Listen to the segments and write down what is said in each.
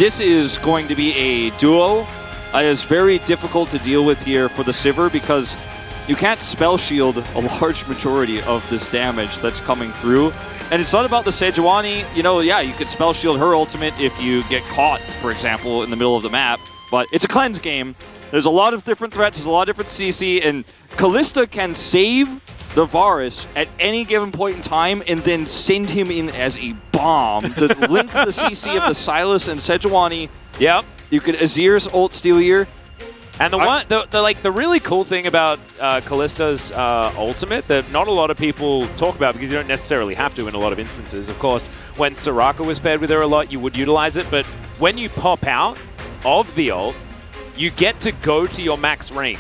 this is going to be a duo that is very difficult to deal with here for the SIVIR because you can't spell shield a large majority of this damage that's coming through. And it's not about the Sejuani. You know, yeah, you could spell shield her ultimate if you get caught, for example, in the middle of the map. But it's a cleanse game. There's a lot of different threats. There's a lot of different CC. And Kalista can save the Varus at any given point in time and then send him in as a bomb to link the CC of the Sylas and Sejuani. Yep. You could Azir's ult steal here. And the really cool thing about Kalista's ultimate that not a lot of people talk about because you don't necessarily have to in a lot of instances. Of course, when Soraka was paired with her a lot, you would utilize it. But when you pop out of the ult, you get to go to your max range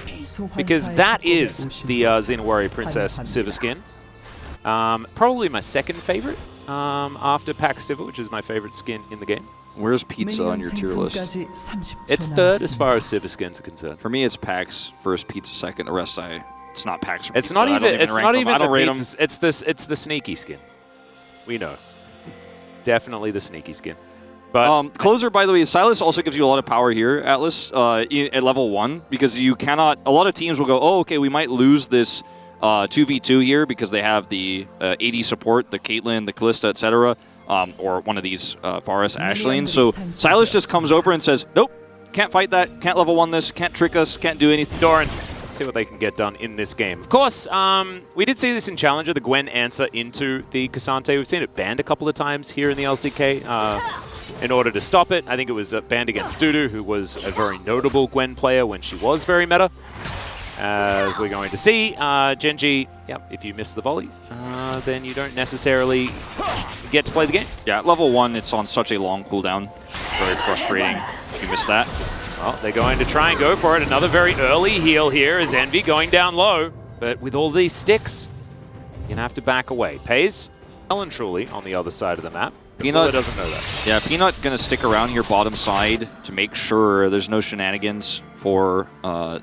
because that is the Xena Warrior Princess SIVIR skin. Probably my second favorite after Pack SIVIR, which is my favorite skin in the game. Where's Pizza on your tier list? It's third as far as SIVIR skins are concerned. For me, it's Pax first, Pizza second. The rest, it's not Pax or It's Pizza. not even. It's not even the the pizza. It's the sneaky skin. We know. Definitely the sneaky skin. But Closer, by the way, Sylas also gives you a lot of power here, Atlas, at level 1, because you cannot. A lot of teams will go, oh, okay, we might lose this 2v2 here because they have the AD support, the Caitlyn, the Kalista, etc. Or one of these Varus Ashlane. So Sylas just comes over and says, nope, can't fight that, can't level 1 this, can't trick us, can't do anything. Doran, let's see what they can get done in this game. Of course, we did see this in Challenger, the Gwen answer into the Cassante. We've seen it banned a couple of times here in the LCK. In order to stop it, I think it was banned against Dudu, who was a very notable Gwen player when she was very meta. As we're going to see, Genji, yep, if you miss the volley, then you don't necessarily get to play the game. Yeah, at level 1, it's on such a long cooldown. Very frustrating if you miss that. Well, they're going to try and go for it. Another very early heal here is Envy going down low. But with all these sticks, you're going to have to back away. Pays, well and truly, on the other side of the map. Peanut doesn't know that. Yeah, Peanut going to stick around here bottom side to make sure there's no shenanigans for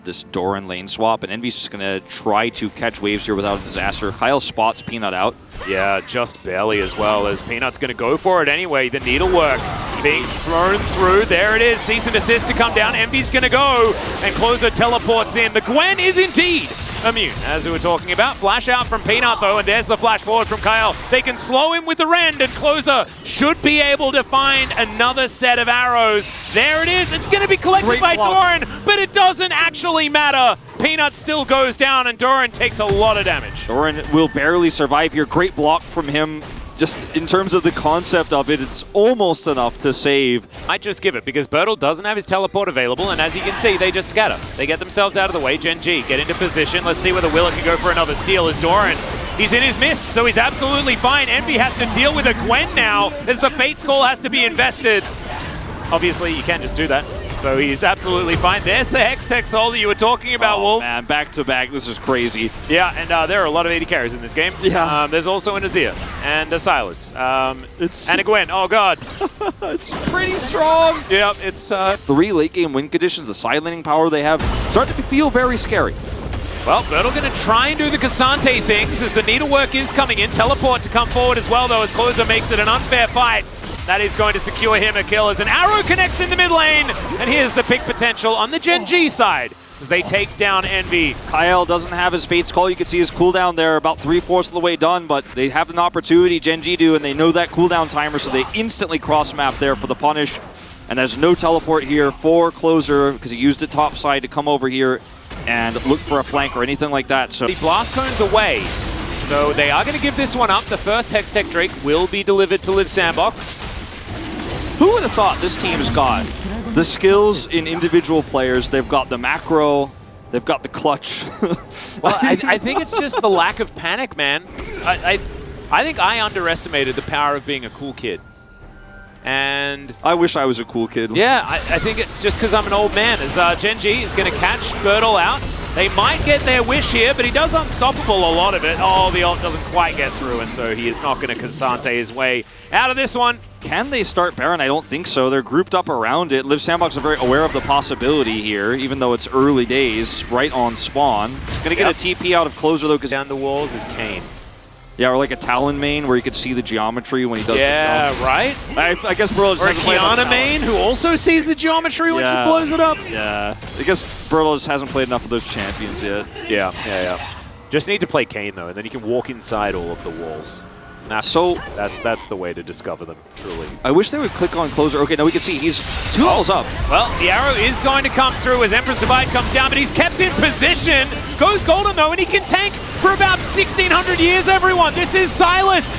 this Doran lane swap. And Envy's just going to try to catch waves here without a disaster. Kyle spots Peanut out. Yeah, just barely as well, as Peanut's going to go for it anyway. The needlework being thrown through. There it is. Cease and desist to come down. Envy's going to go. And Closer teleports in. The Gwen is indeed immune, as we were talking about. Flash out from Peanut, though, and there's the flash forward from Kyle. They can slow him with the rend, and Closer should be able to find another set of arrows. There it is. It's going to be collected by Doran, but it doesn't actually matter. Peanut still goes down, and Doran takes a lot of damage. Doran will barely survive here. Great block from him. Just in terms of the concept of it, it's almost enough to save. I'd just give it, because Bertle doesn't have his teleport available, and as you can see, they just scatter. They get themselves out of the way. Gen G get into position. Let's see whether Willa can go for another steal as Doran. He's in his mist, so he's absolutely fine. Envy has to deal with a Gwen now, as the Fate Skull has to be invested. Obviously, you can't just do that. So he's absolutely fine. There's the Hextech Soul that you were talking about, Wolf. Man, back to back, this is crazy. Yeah, and there are a lot of 80 carries in this game. Yeah. There's also an Azir and a Sylas and a Gwen. Oh god, it's pretty strong. Yeah, it's 3 late game win conditions. The side laning power they have start to feel very scary. Well, Bertle going to try and do the Cassante things as the needlework is coming in. Teleport to come forward as well, though, as Closer makes it an unfair fight. That is going to secure him a kill as an arrow connects in the mid lane. And here's the pick potential on the Gen G side as they take down Envy. Kyle doesn't have his Fate's Call. You can see his cooldown there, about 3/4 of the way done, but they have an opportunity, Gen G do, and they know that cooldown timer, so they instantly cross-map there for the punish. And there's no teleport here for Closer because he used it top side to come over here and look for a flank or anything like that. So the blast cone's away. So they are going to give this one up. The first Hextech Drake will be delivered to Liiv SANDBOX. Who would have thought this team's got the skills in individual players? They've got the macro, they've got the clutch. Well, I think it's just the lack of panic, man. I think I underestimated the power of being a cool kid. And I wish I was a cool kid. Yeah, I think it's just because I'm an old man. As Gen G is going to catch Bertle out. They might get their wish here, but he does unstoppable a lot of it. Oh, the ult doesn't quite get through, and so he is not going to Cassante his way out of this one. Can they start Baron? I don't think so. They're grouped up around it. Liiv SANDBOX are very aware of the possibility here, even though it's early days, right on spawn. Going to get a TP out of Closer, though, because down the walls is Kane. Yeah, or like a Talon main where you could see the geometry when he does the jump. right? I guess Burlo just Or a hasn't played enough Kiana main who also sees the geometry when she blows it up. Yeah, I guess Burlo just hasn't played enough of those champions yet. Yeah. Just need to play Kayn though, and then you can walk inside all of the walls. That's the way to discover them, truly. I wish they would click on closer. Okay, now we can see he's 2 levels up. Well, the arrow is going to come through as Emperor's Divide comes down, but he's kept in position. Goes golden though, and he can tank for about 1,600 years, everyone. This is Silas.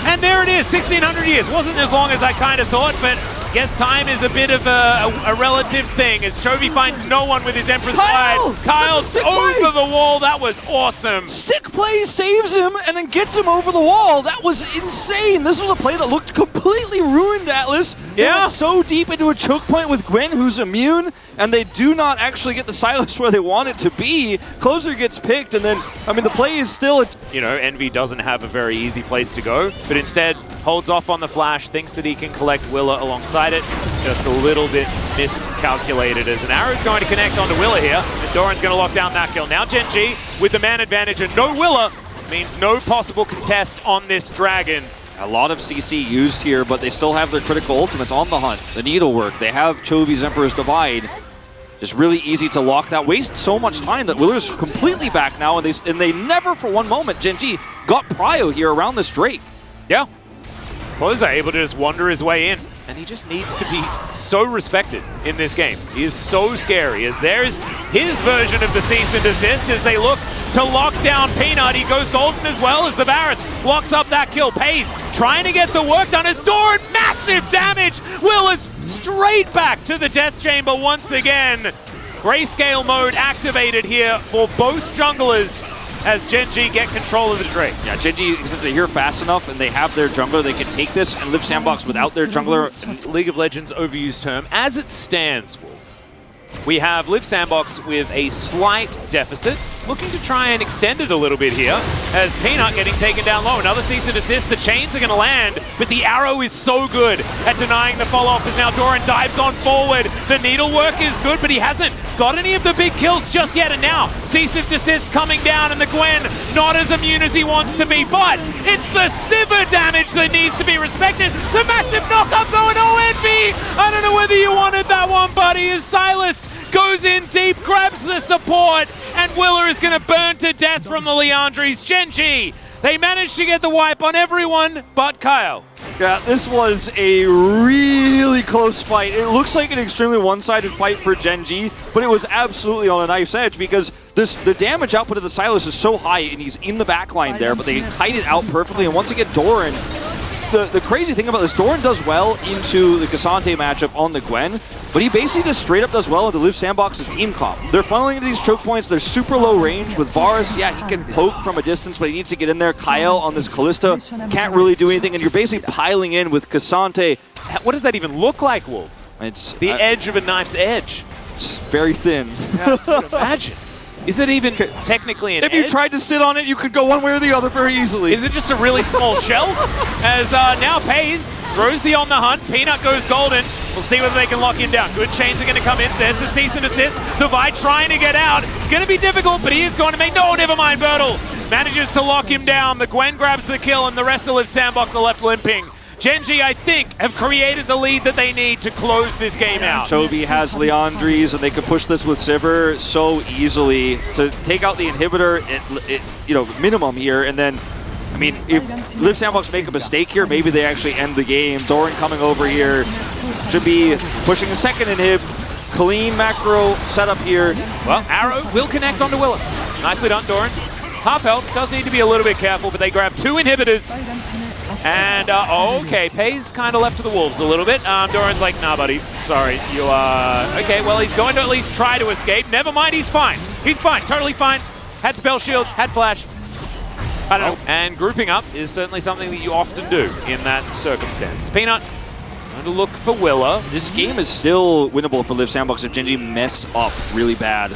And there it is, 1,600 years. Wasn't as long as I kind of thought, but I guess time is a bit of a relative thing as Chovy finds no one with his Emperor's Divide. Kyle's over the wall. That was awesome. Sick play, saves him, and then gets him over the wall. That was insane. This was a play that looked completely ruined Atlas. They went so deep into a choke point with Gwen, who's immune, and they do not actually get the Silas where they want it to be. Closer gets picked, and then, I mean, the play is still... You know, Envy doesn't have a very easy place to go, but instead holds off on the flash, thinks that he can collect Willa alongside it. Just a little bit miscalculated as an arrow's going to connect onto Willa here, and Doran's going to lock down that kill. Now Gen G with the man advantage, and no Willa means no possible contest on this dragon. A lot of CC used here, but they still have their critical ultimates on the hunt. The needlework. They have Chovy's Emperor's Divide. Just really easy to lock that. Waste so much time that Willer's completely back now, and they never for one moment, Gen G, got Prio here around this Drake. Yeah. Closer able to just wander his way in, and he just needs to be so respected in this game. He is so scary, as there's his version of the cease and desist as they look to lock down Peanut. He goes golden as well as the Varus locks up that kill. Pays trying to get the work done as Doran, massive damage! Will is straight back to the death chamber once again. Grayscale mode activated here for both junglers as Gen G get control of the Drake. Yeah, Gen G, since they're here fast enough and they have their jungler, they can take this and live Sandbox without their jungler. League of Legends overused term. As it stands, Wolf, we have Live Sandbox with a slight deficit, looking to try and extend it a little bit here, as Peanut getting taken down low. Another cease and desist, the chains are going to land, but the arrow is so good at denying the fall-off as now Doran dives on forward. The needlework is good, but he hasn't got any of the big kills just yet, and now cease and desist coming down, and the Gwen not as immune as he wants to be, but it's the SIVIR damage that needs to be respected. The massive knock-up going, Envy! I don't know whether you wanted that one, buddy, as Silas goes in deep, grabs the support, and Willer is going to burn to death from the Leandries. Gen G, they managed to get the wipe on everyone but Kyle. Yeah, this was a really close fight. It looks like an extremely one-sided fight for Gen G, but it was absolutely on a knife's edge because the damage output of the Silas is so high, and he's in the backline there, but they kite it out perfectly, and once again, Doran, the crazy thing about this, Doran does well into the Cassante matchup on the Gwen, but he basically just straight up does well into Live Sandbox's team comp. They're funneling into these choke points, they're super low range. With Varus, yeah, he can poke from a distance, but he needs to get in there. Kyle on this Callista can't really do anything, and you're basically piling in with Cassante. What does that even look like, Wolf? It's the edge of a knife's edge. It's very thin. Yeah, imagine. Is it even technically an edge? If you tried to sit on it, you could go one way or the other very easily. Is it just a really small shelf? As now Pays throws the on the hunt. Peanut goes golden. We'll see whether they can lock him down. Good chains are going to come in. There's the cease and desist. Divide trying to get out. It's going to be difficult, but he is going to make... No, never mind. Bertle manages to lock him down. The Gwen grabs the kill, and the rest of Live Sandbox are left limping. Gen G, I think, have created the lead that they need to close this game out. Chovy has Leandries, and they could push this with SIVIR so easily to take out the inhibitor at minimum here, and then, I mean, if Live Sandbox make a mistake here, maybe they actually end the game. Doran coming over here should be pushing the second inhib. Clean macro setup here. Well, arrow will connect onto Willa. Nicely done, Doran. Half health, does need to be a little bit careful, but they grab 2 inhibitors. And, okay, Pays kind of left to the wolves a little bit. Doran's like, nah, buddy, sorry, you are... Okay, well, he's going to at least try to escape. Never mind, he's fine. He's fine, totally fine. Had spell shield, had flash. I don't know. And grouping up is certainly something that you often do in that circumstance. Peanut, going to look for Willa. This game is still winnable for Live Sandbox if Gen G mess up really bad.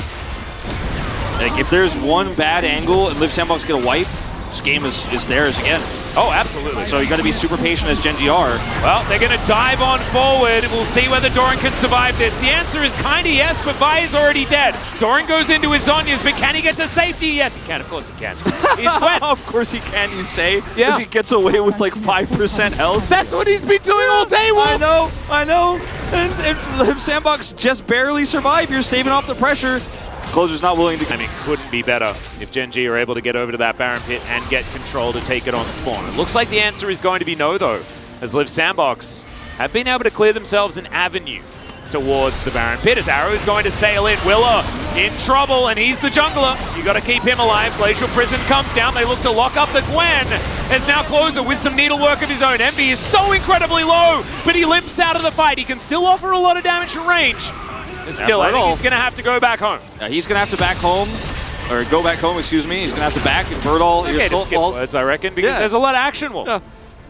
Like, if there's one bad angle and Live Sandbox get a wipe, this game is theirs again. Oh, absolutely. So you got to be super patient as Gen G are. Well, they're going to dive on forward. We'll see whether Doran can survive this. The answer is kind of yes, but Vi is already dead. Doran goes into his Zhonya's, but can he get to safety? Yes, he can. Of course he can. He's wet. Of course he can, you say? Yeah. Because he gets away with like 5% health. That's what he's been doing all day, Wolf. I know. And if SANDBOX just barely survive, you're staving off the pressure. Closer's not willing to... I mean, couldn't be better if Gen G are able to get over to that Baron pit and get control to take it on spawn. It looks like the answer is going to be no, though, as Liiv SANDBOX have been able to clear themselves an avenue towards the Baron pit as Arrow is going to sail in. Willa in trouble, and he's the jungler. You got to keep him alive. Glacial Prison comes down. They look to lock up the GWEN. As now Closer with some needlework of his own. Envy is so incredibly low, but he limps out of the fight. He can still offer a lot of damage from range. Still, I think he's going to have to go back home. He's going to have to back home, or go back home, excuse me. He's going to have to back, and Birdall, okay to skip words, I reckon, because there's a lot of action, Wolf. Yeah.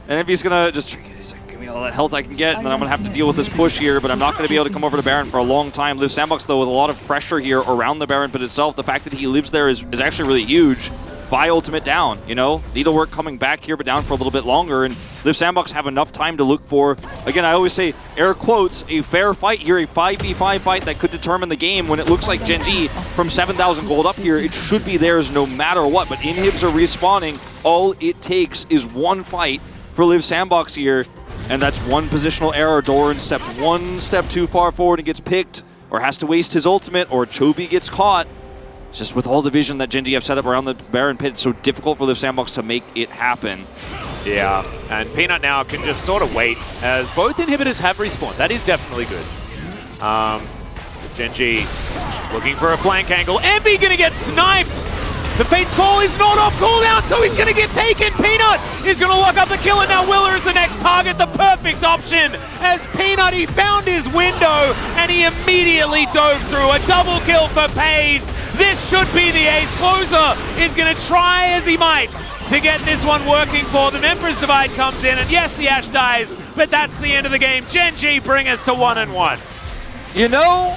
And if he's going to just, he's like, give me all the health I can get, and then I'm going to have to deal with this push here, but I'm not going to be able to come over to Baron for a long time. Liiv SANDBOX, though, with a lot of pressure here around the Baron pit itself, the fact that he lives there is actually really huge. Vi ultimate down, you know? Needlework coming back here, but down for a little bit longer, and Liiv SANDBOX have enough time to look for, again, I always say, air quotes, a fair fight here, a 5v5 fight that could determine the game. When it looks like Gen G from 7,000 gold up here, it should be theirs no matter what, but inhibs are respawning. All it takes is one fight for Liiv SANDBOX here, and that's one positional error. Doran steps one step too far forward and gets picked, or has to waste his ultimate, or Chovy gets caught. Just with all the vision that Gen G have set up around the Baron pit, it's so difficult for Liiv SANDBOX to make it happen. Yeah, and Peanut now can just sort of wait, as both inhibitors have respawned. That is definitely good. Gen G looking for a flank angle. Envy gonna get sniped! The Fate's Call is not off cooldown, so he's gonna get taken! Peanut is gonna lock up the kill, and now Willa is the next target, the perfect option! As Peanut, he found his window, and he immediately dove through. A double kill for Pays. This should be the ace. Closer is going to try as he might to get this one working for them. Emperor's Divide comes in, and yes, the Ashe dies, but that's the end of the game. Gen G bring us to 1-1. You know,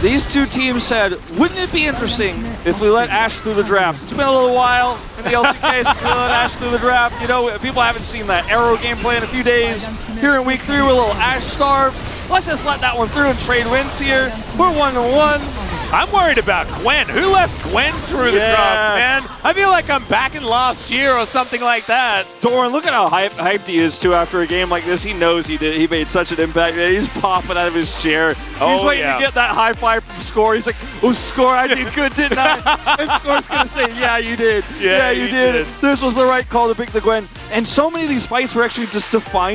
these two teams said, wouldn't it be interesting if we let Ashe through the draft? It's been a little while in the LCK since we let Ashe through the draft. You know, people haven't seen that Arrow gameplay in a few days. Here in week 3, we're a little Ashe starved. Let's just let that one through and trade wins here. We're 1-1. I'm worried about GWEN. Who left GWEN through the draft, man? I feel like I'm back in last year or something like that. Doran, look at how hyped he is, too, after a game like this. He knows he made such an impact. He's popping out of his chair. He's waiting to get that high five from Score. He's like, oh, Score, I did good, didn't I? And Score's going to say, yeah, you did. Yeah, you did. This was the right call to pick the GWEN. And so many of these fights were actually just defined